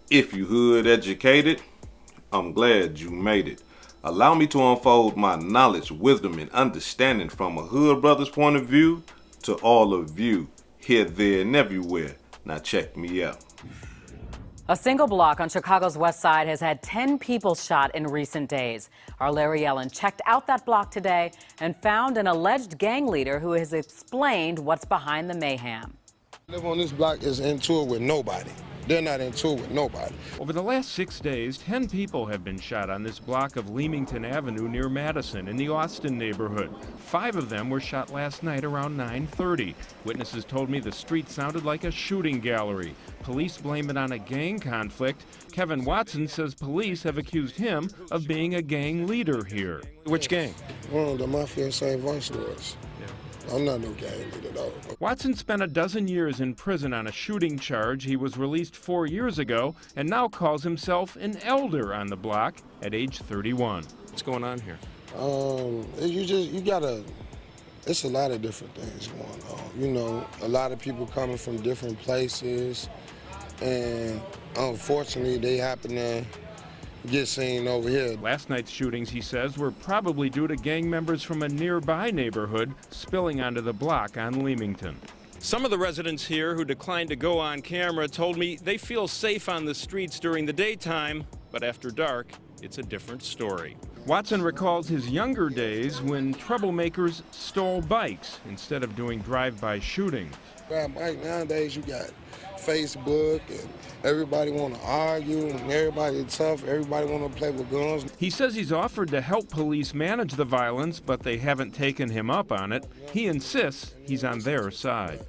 If you hood educated, I'm glad you made it. Allow me to unfold my knowledge, wisdom, and understanding from a hood brother's point of view to all of you, here, there, and everywhere. Now check me out. A single block on Chicago's west side has had 10 people shot in recent days. Our Larry Ellen checked out that block today and found an alleged gang leader who has explained what's behind the mayhem. Live on this block is into it with nobody. They're not into it with nobody. Over the last 6 days, 10 people have been shot on this block of Leamington Avenue near Madison in the Austin neighborhood. 5 of them were shot last night around 9:30. Witnesses told me the street sounded like a shooting gallery. Police blame it on a gang conflict. Kevin Watson says police have accused him of being a gang leader here. Which gang? The Mafia St. Viceroys. I'm not no gang leader, though. Watson spent a dozen years in prison on a shooting charge. He was released 4 years ago and now calls himself an elder on the block at age 31. What's going on here? It's a lot of different things going on. You know, a lot of people coming from different places, and unfortunately, they happen to get seen over here. Last night's shootings, he says, were probably due to gang members from a nearby neighborhood spilling onto the block on Leamington. Some of the residents here who declined to go on camera told me they feel safe on the streets during the daytime, but after dark, it's a different story. Watson recalls his younger days when troublemakers stole bikes instead of doing drive-by shootings. Right nowadays, you got Facebook, and everybody want to argue, and everybody tough, everybody want to play with guns. He says he's offered to help police manage the violence, but they haven't taken him up on it. He insists he's on their side.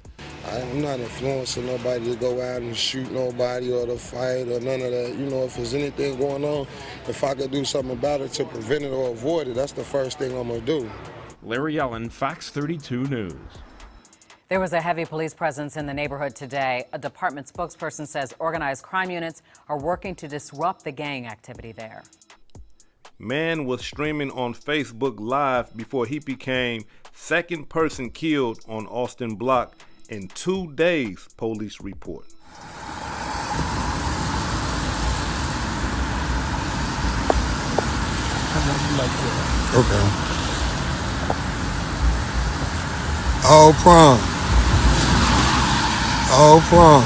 I'm not influencing nobody to go out and shoot nobody or to fight or none of that. You know, if there's anything going on, if I could do something about it to prevent it or avoid it, that's the first thing I'm going to do. Larry Ellen, Fox 32 News. There was a heavy police presence in the neighborhood today. A department spokesperson says organized crime units are working to disrupt the gang activity there. Man was streaming on Facebook Live before he became second person killed on Austin block in 2 days, police report. Okay. All prom. All prom.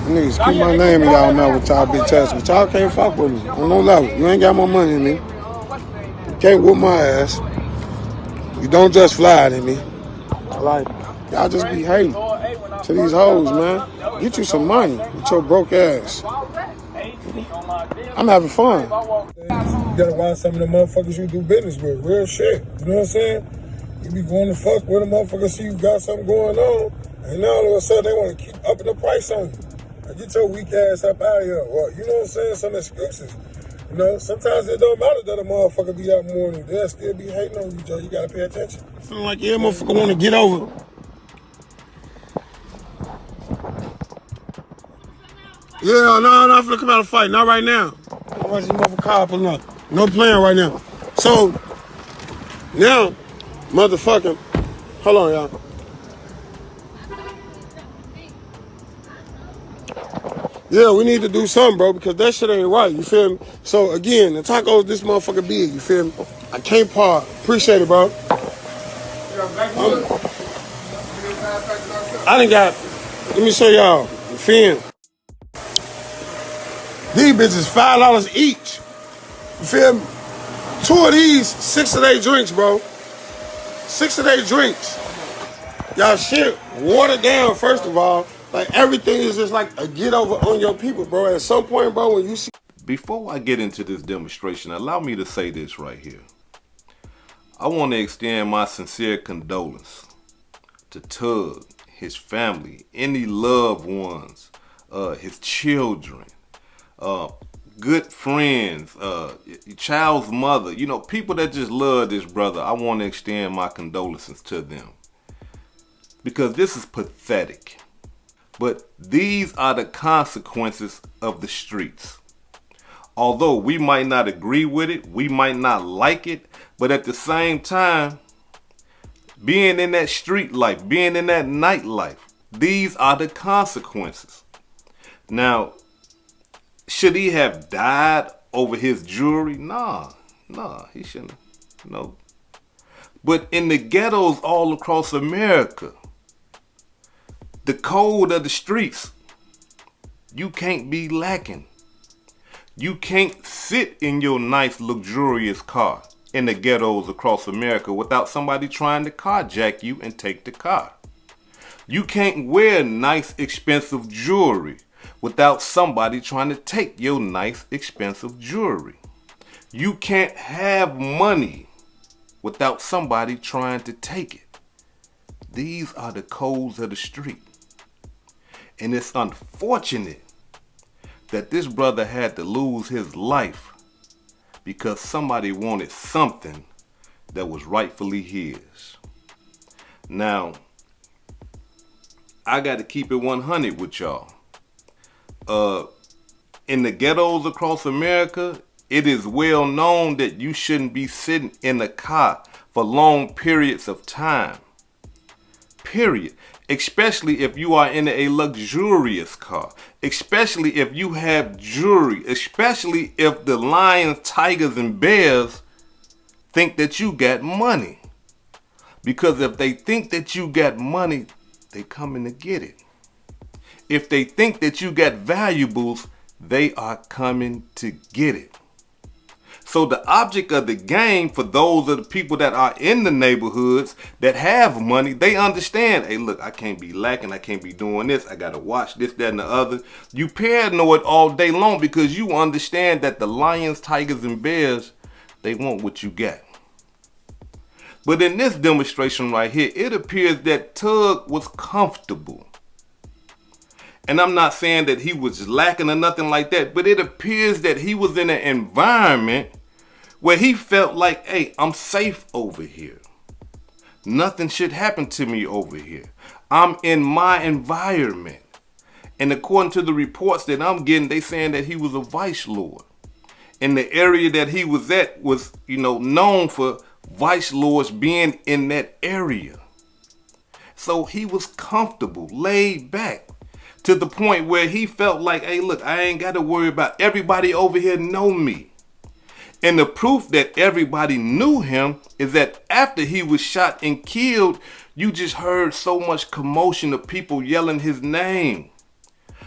Niggas keep my name in y'all mouth with y'all bitch ass, but y'all can't fuck with me on no level. You ain't got more money than me. You can't whoop my ass. You don't just fly than me. Like, y'all just be hating to these hoes, man. Get you some money with your broke ass. I'm having fun. You gotta watch some of the motherfuckers you do business with. Real shit. You know what I'm saying? You be going to fuck with a motherfucker, see you got something going on, and now all of a sudden they want to keep upping the price on you. Like, get your weak ass up out of here. Or, you know what I'm saying? Some excuses. You know, sometimes it don't matter that a motherfucker be out more than you. They'll still be hating on you, Joe. You gotta pay attention. I feel like yeah, motherfucker want to get over. Yeah, no, I'm finna come out and fight. Not right now. I'm watching you motherfucker car pulling up. No playing right now. So, now, motherfucking, hold on, y'all. Yeah, we need to do something, bro, because that shit ain't right, you feel me? So, again, the tacos this motherfucker big, you feel me? I can't part. Appreciate it, bro. I done got, let me show y'all, you feel me? These bitches $5 each. You feel me? 2 of these, 6 of their drinks, bro. 6 of their drinks. Y'all shit watered down, first of all. Like, everything is just like a get over on your people, bro. At some point, bro, when you see... Before I get into this demonstration, allow me to say this right here. I want to extend my sincere condolence to Tugg, his family, any loved ones, his children, good friends, child's mother, you know, people that just love this brother. I want to extend my condolences to them because this is pathetic. But these are the consequences of the streets. Although we might not agree with it, we might not like it, but at the same time, being in that street life, being in that nightlife. These are the consequences. Now, should he have died over his jewelry? Nah, he shouldn't. No. But in the ghettos all across America, the code of the streets, you can't be lacking. You can't sit in your nice, luxurious car in the ghettos across America without somebody trying to carjack you and take the car. You can't wear nice, expensive jewelry without somebody trying to take your nice, expensive jewelry. You can't have money without somebody trying to take it. These are the codes of the street. And it's unfortunate that this brother had to lose his life because somebody wanted something that was rightfully his. Now, I got to keep it 100 with y'all. In the ghettos across America, it is well known that you shouldn't be sitting in a car for long periods of time. Period. Especially if you are in a luxurious car. Especially if you have jewelry. Especially if the lions, tigers, and bears think that you got money. Because if they think that you got money, they coming to get it. If they think that you got valuables, they are coming to get it. So the object of the game for those of the people that are in the neighborhoods that have money, they understand, hey, look, I can't be lacking. I can't be doing this. I got to watch this, that, and the other. You paranoid all day long because you understand that the lions, tigers, and bears, they want what you got. But in this demonstration right here, it appears that Tugg was comfortable. And I'm not saying that he was lacking or nothing like that, but it appears that he was in an environment where he felt like, hey, I'm safe over here. Nothing should happen to me over here. I'm in my environment. And according to the reports that I'm getting, they saying that he was a vice lord. And the area that he was at was, known for vice lords being in that area. So he was comfortable, laid back, to the point where he felt like, hey, look, I ain't got to worry about everybody over here know me. And the proof that everybody knew him is that after he was shot and killed, you just heard so much commotion of people yelling his name.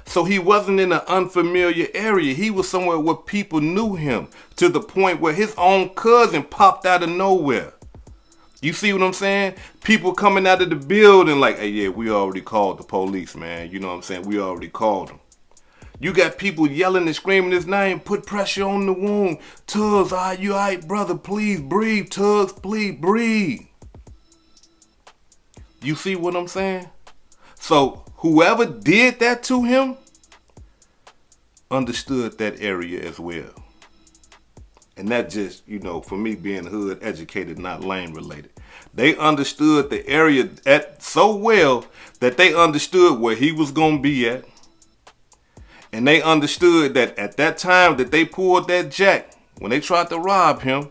So he wasn't in an unfamiliar area. He was somewhere where people knew him, to the point where his own cousin popped out of nowhere. You see what I'm saying? People coming out of the building like, hey, yeah, we already called the police, man. You know what I'm saying? We already called them. You got people yelling and screaming his name, put pressure on the wound. Tuggs, you all right, brother? Please breathe. Tuggs, please breathe. You see what I'm saying? So whoever did that to him understood that area as well. And that just, for me being hood educated, not lane related. They understood the area so well that they understood where he was going to be at. And they understood that at that time that they pulled that jack, when they tried to rob him,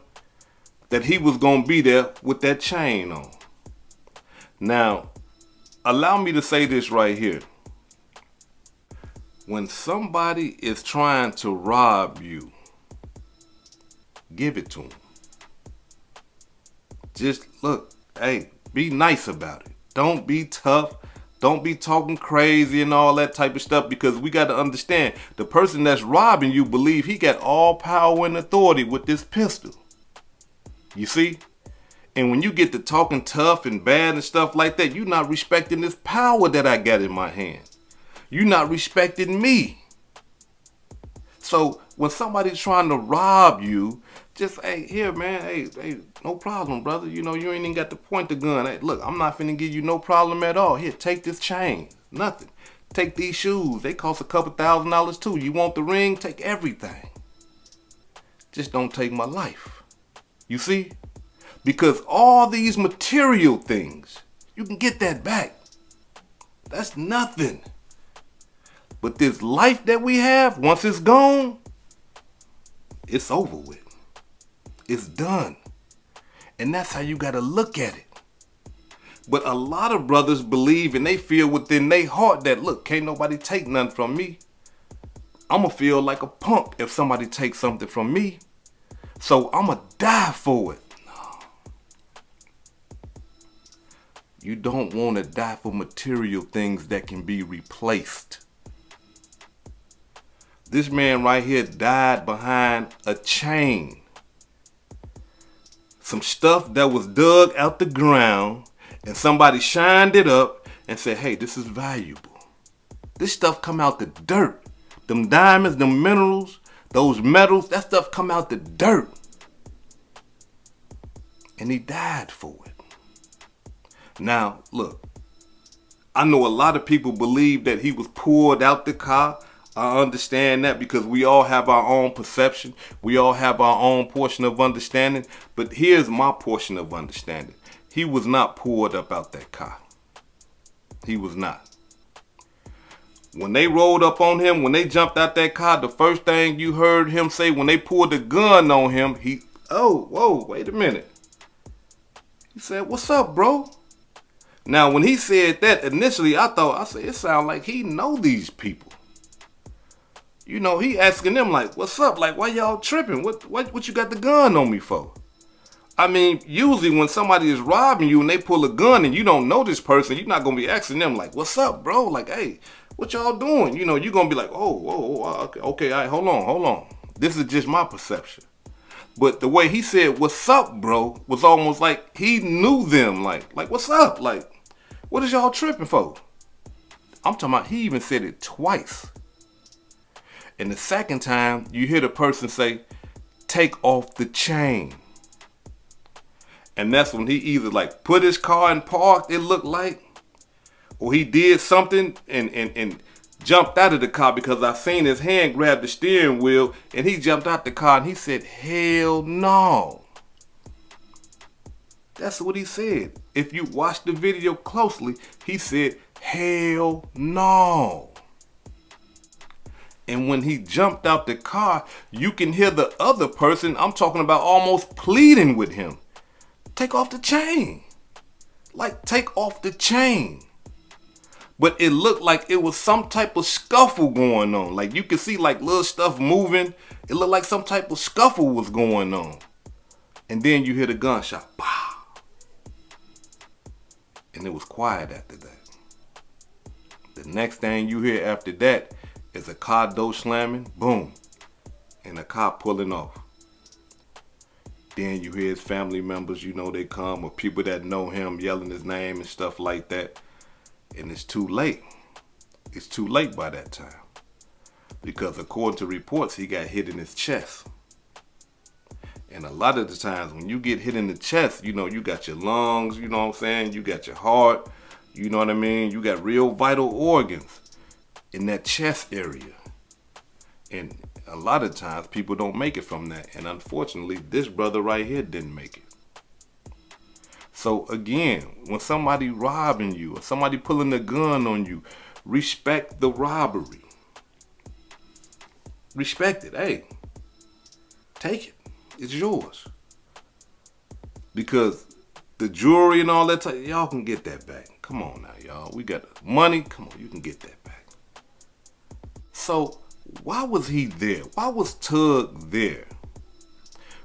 that he was going to be there with that chain on. Now, allow me to say this right here. When somebody is trying to rob you, give it to them. Just look, hey, be nice about it. Don't be tough. Don't be talking crazy and all that type of stuff, because we got to understand the person that's robbing you believe he got all power and authority with this pistol. You see? And when you get to talking tough and bad and stuff like that, you're not respecting this power that I got in my hand. You're not respecting me. So when somebody's trying to rob you, just, hey, here, man, hey, no problem, brother. You ain't even got to point the gun. Hey, look, I'm not finna give you no problem at all. Here, take this chain. Nothing. Take these shoes. They cost a couple $1,000s too. You want the ring? Take everything. Just don't take my life. You see? Because all these material things, you can get that back. That's nothing. But this life that we have, once it's gone, it's over with. It's done. And that's how you got to look at it. But a lot of brothers believe and they feel within their heart that, look, can't nobody take nothing from me. I'm going to feel like a punk if somebody takes something from me. So I'm going to die for it. No. You don't want to die for material things that can be replaced. This man right here died behind a chain. Some stuff that was dug out the ground and somebody shined it up and said, hey, this is valuable. This stuff come out the dirt. Them diamonds, them minerals, those metals, that stuff come out the dirt. And he died for it. Now, look, I know a lot of people believe that he was pulled out the car. I understand that because we all have our own perception. We all have our own portion of understanding. But here's my portion of understanding. He was not pulled up out that car. He was not. When they rolled up on him, when they jumped out that car, the first thing you heard him say when they pulled the gun on him, whoa, wait a minute. He said, what's up, bro? Now, when he said that, initially I said, it sounds like he know these people. You know, he asking them like, what's up? Like, why y'all tripping? What you got the gun on me for? I mean, usually when somebody is robbing you and they pull a gun and you don't know this person, you're not going to be asking them like, what's up, bro? Like, hey, what y'all doing? You know, you're going to be like, okay, all right, hold on. This is just my perception. But the way he said, what's up, bro, was almost like he knew them. Like, what's up? Like, what is y'all tripping for? I'm talking about he even said it twice. And the second time, you hear the person say, take off the chain. And that's when he either like put his car in park, it looked like, or he did something and jumped out of the car because I seen his hand grab the steering wheel and he jumped out the car and he said, hell no. That's what he said. If you watch the video closely, he said, hell no. And when he jumped out the car, you can hear the other person, I'm talking about, almost pleading with him. Take off the chain. Like, take off the chain. But it looked like it was some type of scuffle going on. Like, you could see like little stuff moving. It looked like some type of scuffle was going on. And then you hear the gunshot. Pow. And it was quiet after that. The next thing you hear after that is a car door slamming, boom, and a car pulling off. Then you hear his family members, you know, they come, or people that know him yelling his name and stuff like that. And it's too late. It's too late by that time. Because according to reports, he got hit in his chest. And a lot of the times when you get hit in the chest, you know, you got your lungs, you know what I'm saying? You got your heart, you know what I mean? You got real vital organs in that chest area. And a lot of times people don't make it from that. And unfortunately, this brother right here didn't make it. So again, when somebody robbing you or somebody pulling a gun on you, respect the robbery. Respect it. Hey, take it. It's yours. Because the jewelry and all that, y'all can get that back. Come on now, y'all. We got the money. Come on, you can get that back. So why was he there? Why was Tugg there?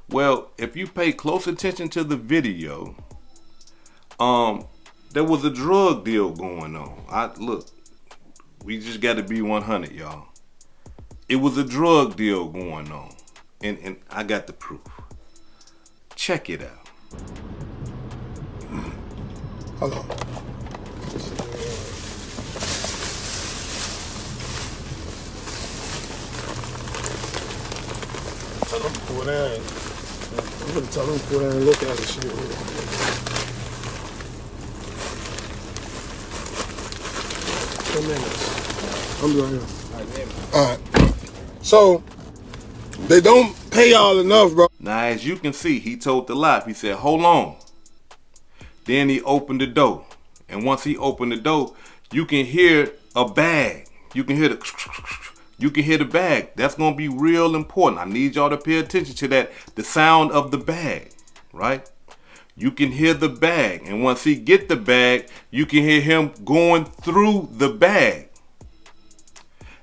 Well, if you pay close attention to the video, there was a drug deal going on. Look, we just got to be 100, y'all. It was a drug deal going on. And I got the proof. Check it out. Hold on. Tell them to pull down. I'm gonna tell them to pull down and look at the shit. 10 minutes. I'm doing here. Alright. So, they don't pay y'all enough, bro. Now, as you can see, he told the lie. He said, hold on. Then he opened the door. And once he opened the door, you can hear a bag. You can hear the bag. That's going to be real important. I need y'all to pay attention to that. The sound of the bag, right? you can hear the bag. And once he get the bag, you can hear him going through the bag.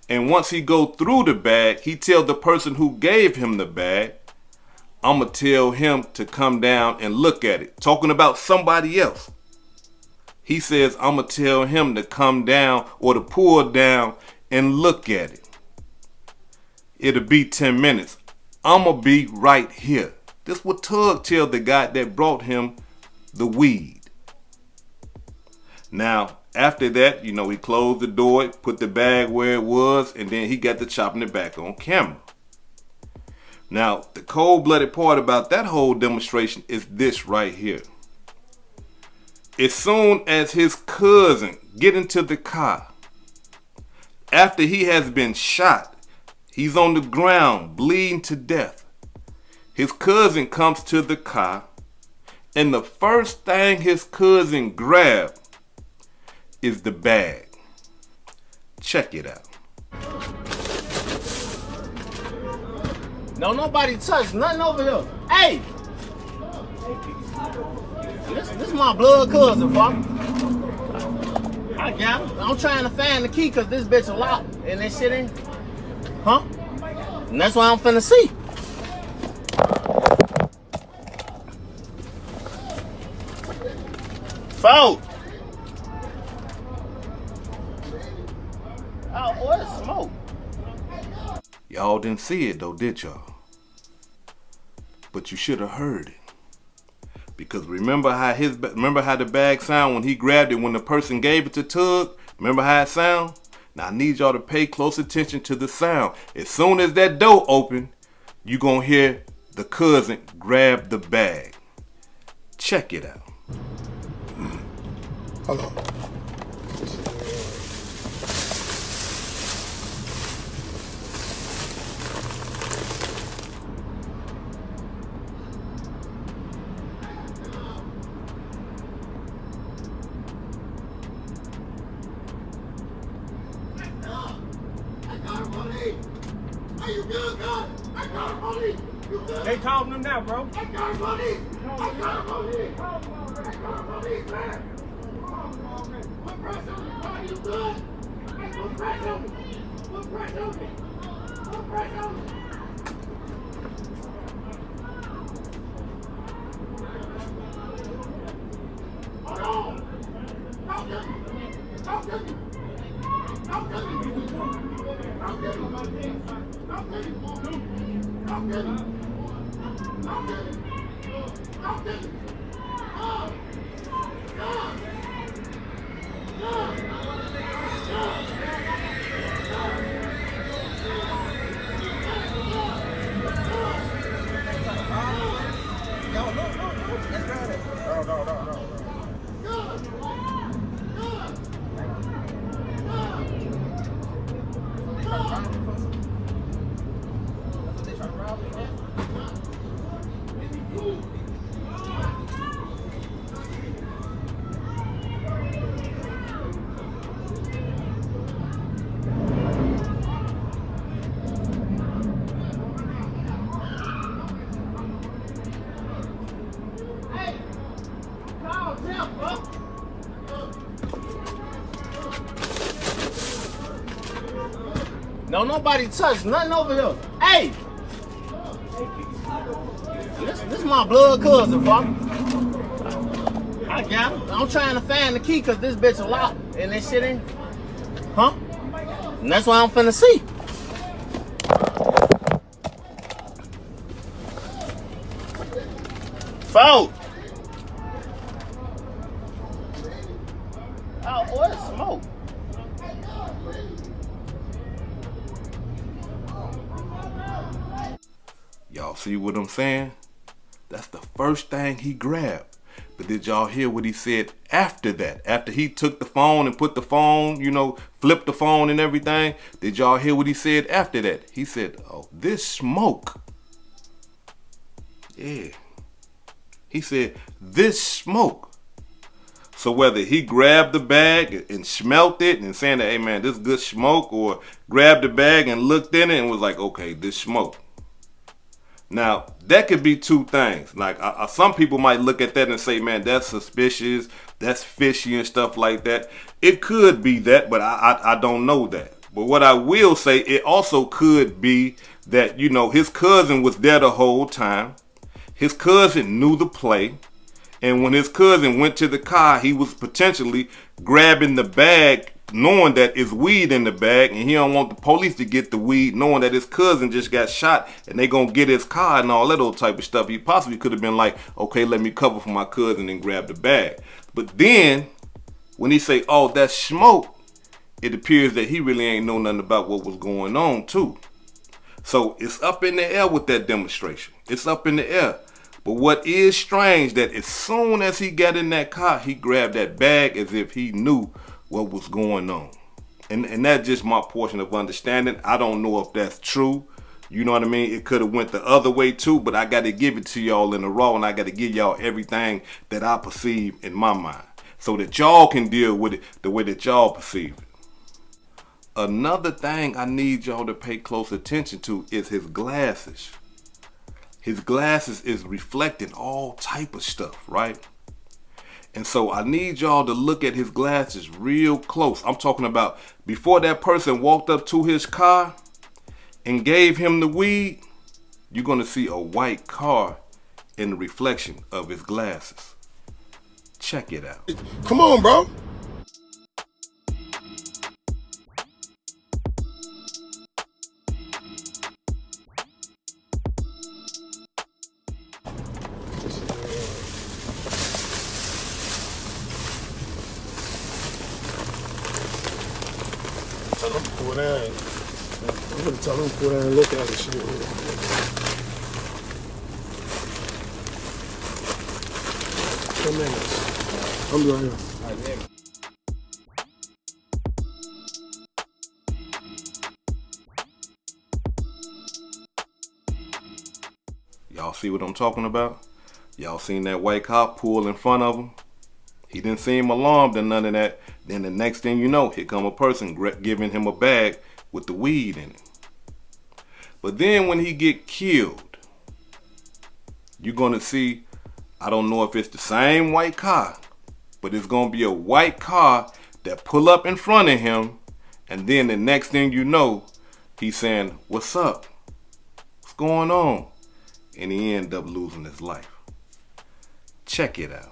And once he go through the bag, he tell the person who gave him the bag, I'm going to tell him to come down and look at it. Talking about somebody else. He says, I'm going to tell him to come down or to pull down and look at it. It'll be 10 minutes. I'm going to be right here. This what Tugg tell the guy that brought him the weed. Now, after that, you know, he closed the door, put the bag where it was, and then he got to chopping it back on camera. Now, the cold-blooded part about that whole demonstration is this right here. As soon as his cousin get into the car, after he has been shot, he's on the ground bleeding to death. His cousin comes to the car, and the first thing his cousin grabbed is the bag. Check it out. No, nobody touched nothing over here. Hey! This my blood cousin, fuck. I got him. I'm trying to find the key because this bitch is locked and that shit ain't. Huh? And that's what I'm finna see. Folk! Oh, boy, it's smoke. Y'all didn't see it though, did y'all? But you should have heard it. Because remember how the bag sound when he grabbed it when the person gave it to Tugg? Remember how it sound? Now I need y'all to pay close attention to the sound. As soon as that door open, you gonna hear the cousin grab the bag. Check it out. Hold on. They calling them now, bro. I got money. I got money. Man. What pressure on me? Are you good? What pressure on me? What pressure on me? What pressure on me? Hold on. Don't get me. Don't get me. Don't get me. Don't get me. Don't get me. Don't get me. Don't get me. Don't get me. No, nobody touched nothing over here. Hey! This my blood cousin, fuck. I got him. I'm trying to find the key because this bitch is locked and that shit ain't. Huh? And that's what I'm finna see. Folk! Oh, boy, it's smoke. Y'all see what I'm saying? That's the first thing he grabbed. But did y'all hear what he said after that? After he took the phone and put the phone, you know, flipped the phone and everything. Did y'all hear what he said after that? He said, oh, this smoke. Yeah. He said, this smoke. So whether he grabbed the bag and smelt it and saying that, hey man, this is good smoke, or grabbed the bag and looked in it and was like, okay, this smoke. Now, that could be two things. Like, some people might look at that and say, man, that's suspicious, that's fishy and stuff like that. It could be that, but I don't know that. But what I will say, it also could be that, you know, his cousin was there the whole time. His cousin knew the play. And when his cousin went to the car, he was potentially grabbing the bag, knowing that it's weed in the bag, and he don't want the police to get the weed, knowing that his cousin just got shot and they gonna get his car and all that old type of stuff. He possibly could have been like, okay, let me cover for my cousin and grab the bag. But then when he say, oh, that's smoke, it appears that he really ain't know nothing about what was going on too. So it's up in the air with that demonstration. It's up in the air. But what is strange, that as soon as he got in that car, he grabbed that bag as if he knew what was going on. And that's just my portion of understanding. I don't know if that's true. You know what I mean? It could have went the other way too, but I got to give it to y'all in the raw, and I got to give y'all everything that I perceive in my mind so that y'all can deal with it the way that y'all perceive it. Another thing I need y'all to pay close attention to is his glasses. His glasses is reflecting all type of stuff, right? And so I need y'all to look at his glasses real close. I'm talking about before that person walked up to his car and gave him the weed, you're going to see a white car in the reflection of his glasses. Check it out. Come on, bro. Tell him to pull down. I'm gonna tell him to pull down and look at this shit. 10 minutes. I'm right here. Y'all see what I'm talking about? Y'all seen that white cop pull in front of him? He didn't seem alarmed or none of that. Then the next thing you know, here come a person giving him a bag with the weed in it. But then when he get killed, you're gonna see, I don't know if it's the same white car, but it's gonna be a white car that pull up in front of him, and then the next thing you know, he's saying, what's up? What's going on? And he end up losing his life. Check it out.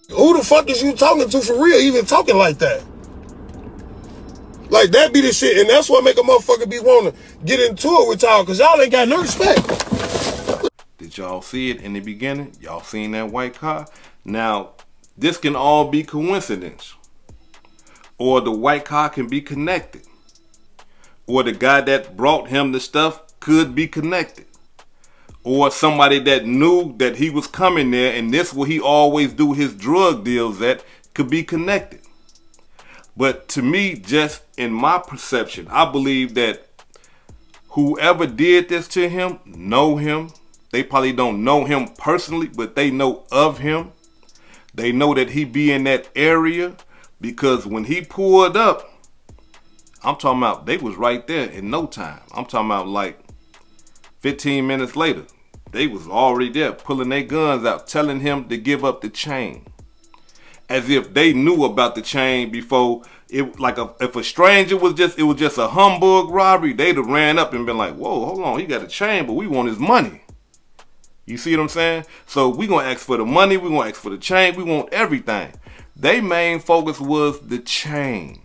Who the fuck is you talking to for real, even talking like that? Like, that be the shit, and that's what make a motherfucker be wanting to get into it with y'all, because y'all ain't got no respect. Did y'all see it in the beginning? Y'all seen that white car? Now, this can all be coincidence. Or the white car can be connected. Or the guy that brought him the stuff could be connected. Or somebody that knew that he was coming there and this where he always do his drug deals at could be connected. But to me, just in my perception, I believe that whoever did this to him know him. They probably don't know him personally, but they know of him. They know that he be in that area because when he pulled up, I'm talking about they was right there in no time. I'm talking about like 15 minutes later, they was already there pulling their guns out, telling him to give up the chain. As if they knew about the chain before it, like if a stranger was just a humbug robbery, they'd have ran up and been like, whoa, hold on, he got a chain, but we want his money. You see what I'm saying? So we gonna ask for the money, we gonna ask for the chain, we want everything. Their main focus was the chain.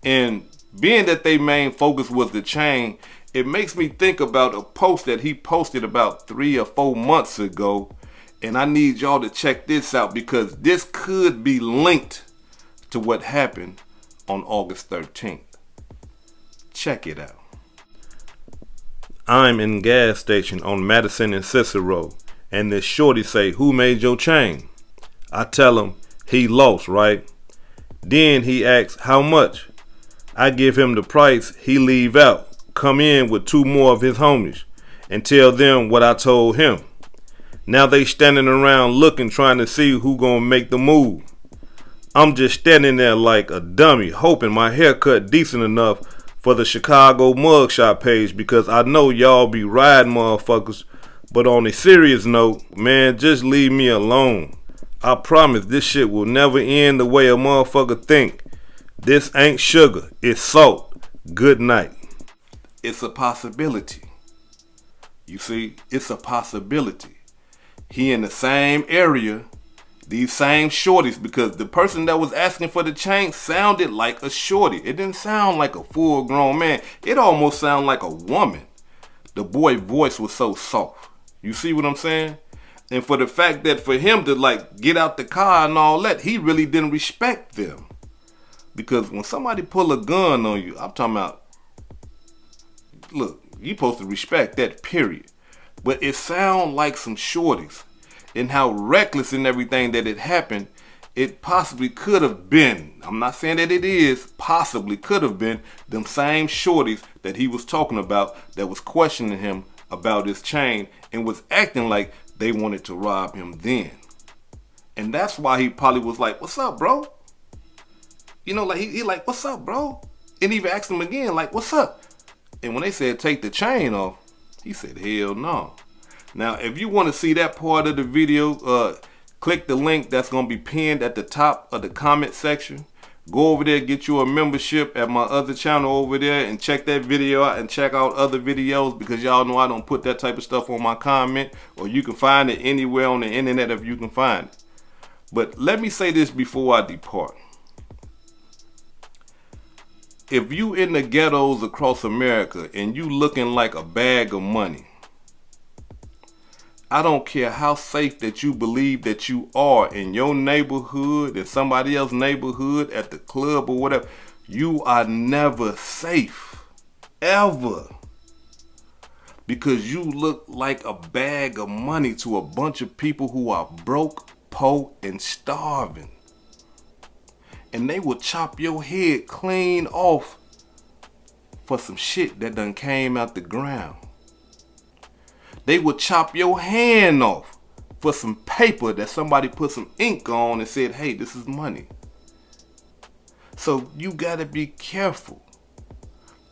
And being that their main focus was the chain, it makes me think about a post that he posted about 3 or 4 months ago. And I need y'all to check this out because this could be linked to what happened on August 13th. Check it out. I'm in gas station on Madison and Cicero, and this shorty say, who made your chain? I tell him, he lost, right? Then he asks, how much? I give him the price, he leave out, come in with 2 more of his homies. and tell them what I told him. Now they standing around looking, trying to see who gonna make the move. I'm just standing there like a dummy, hoping my haircut decent enough for the Chicago mugshot page, because I know y'all be riding motherfuckers. But on a serious note, man, just leave me alone. I promise this shit will never end the way a motherfucker think. This ain't sugar, it's salt. Good night. It's a possibility. You see, it's a possibility. He in the same area, these same shorties, because the person that was asking for the chain sounded like a shorty. It didn't sound like a full grown man. It almost sounded like a woman. The boy voice was so soft. You see what I'm saying? And for the fact that for him to like get out the car and all that, he really didn't respect them. Because when somebody pull a gun on you, I'm talking about, look, you supposed to respect that, period. But it sound like some shorties, and how reckless and everything that it happened, it possibly could have been, I'm not saying that it is, possibly could have been them same shorties that he was talking about that was questioning him about his chain and was acting like they wanted to rob him then. And that's why he probably was like, what's up, bro? You know, like he like, what's up, bro? And even asked him again, like, what's up? And when they said take the chain off, he said, hell no. Now, if you want to see that part of the video, click the link that's going to be pinned at the top of the comment section. Go over there, get you a membership at my other channel over there, and check that video out and check out other videos, because y'all know I don't put that type of stuff on my comment, or you can find it anywhere on the internet if you can find it. But let me say this before I depart. If you in the ghettos across America and you looking like a bag of money, I don't care how safe that you believe that you are in your neighborhood, in somebody else's neighborhood, at the club or whatever, you are never safe, ever. Because you look like a bag of money to a bunch of people who are broke, poor, and starving. And they will chop your head clean off for some shit that done came out the ground. They will chop your hand off for some paper that somebody put some ink on and said, hey, this is money. So you gotta be careful.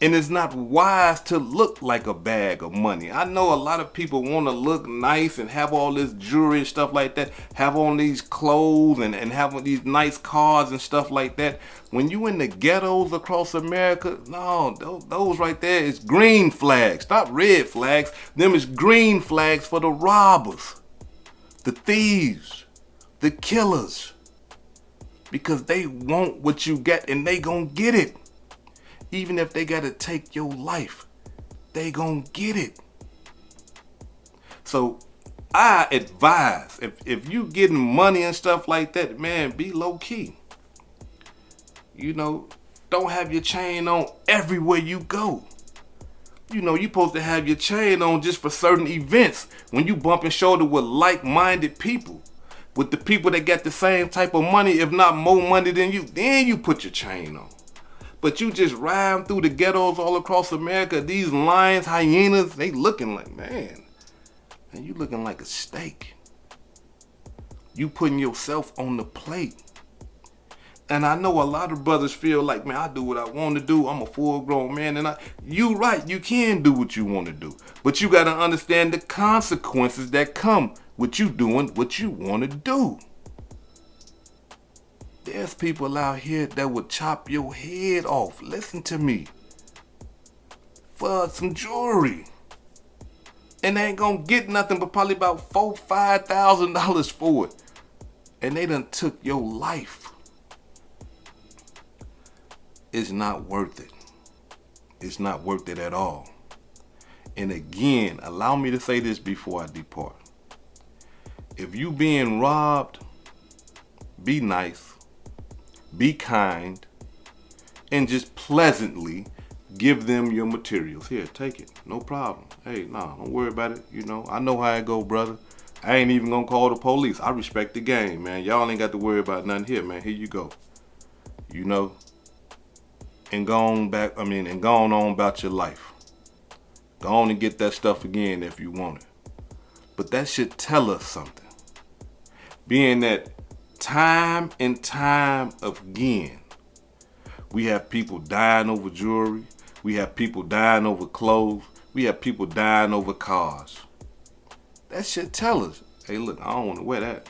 And it's not wise to look like a bag of money. I know a lot of people want to look nice and have all this jewelry and stuff like that, have on these clothes and have these nice cars and stuff like that. When you in the ghettos across America, no, those right there is green flags, not red flags. Them is green flags for the robbers, the thieves, the killers. Because they want what you got and they gonna get it. Even if they gotta take your life, they gonna get it. So I advise, if you getting money and stuff like that, man, be low key. You know, don't have your chain on everywhere you go. You know, you supposed to have your chain on just for certain events, when you bumping shoulder with like-minded people, with the people that got the same type of money, if not more money than you, then you put your chain on. But you just riding through the ghettos all across America, these lions, hyenas, they looking like, man, you looking like a steak. You putting yourself on the plate. And I know a lot of brothers feel like, man, I do what I want to do. I'm a full grown man. And you right, you can do what you want to do. But you got to understand the consequences that come with you doing what you want to do. There's people out here that would chop your head off, listen to me, for some jewelry. And they ain't gonna get nothing but probably about $4,000, $5,000 for it. And they done took your life. It's not worth it. It's not worth it at all. And again, allow me to say this before I depart. If you being robbed, be nice. Be kind, and just pleasantly give them your materials. Here, take it. No problem. Hey, nah, don't worry about it. You know, I know how it go, brother. I ain't even gonna call the police. I respect the game, man. Y'all ain't got to worry about nothing here, man. Here you go. You know, and go on on about your life. Go on and get that stuff again if you want it. But that should tell us something. Being that time and time again, we have people dying over jewelry. We have people dying over clothes. We have people dying over cars. That should tell us, hey, look, I don't want to wear that.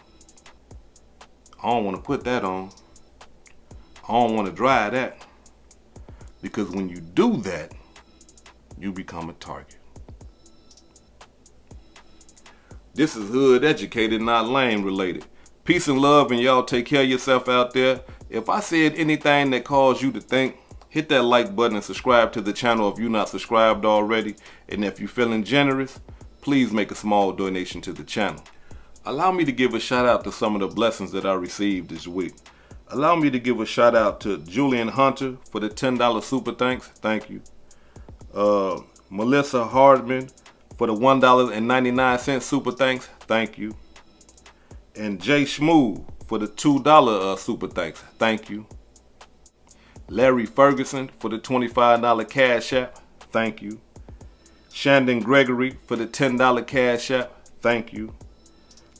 I don't want to put that on. I don't want to drive that. Because when you do that, you become a target. This is hood educated, not lame related. Peace and love, and y'all take care of yourself out there. If I said anything that caused you to think, hit that like button and subscribe to the channel if you're not subscribed already. And if you're feeling generous, please make a small donation to the channel. Allow me to give a shout out to some of the blessings that I received this week. Allow me to give a shout out to Julian Hunter for the $10 super thanks. Thank you. Melissa Hardman for the $1.99 super thanks. Thank you. And Jay Schmoo for the $2 super thanks. Thank you. Larry Ferguson for the $25 cash app. Thank you. Shandon Gregory for the $10 cash app. Thank you.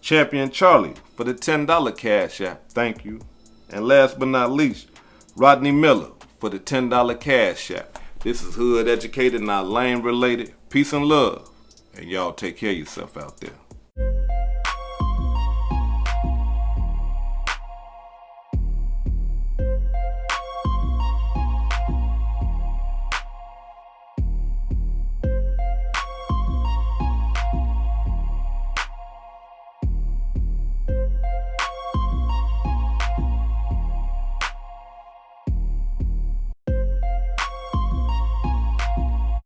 Champion Charlie for the $10 cash app. Thank you. And last but not least, Rodney Miller for the $10 cash app. This is hood educated, not lame related. Peace and love. And y'all take care of yourself out there.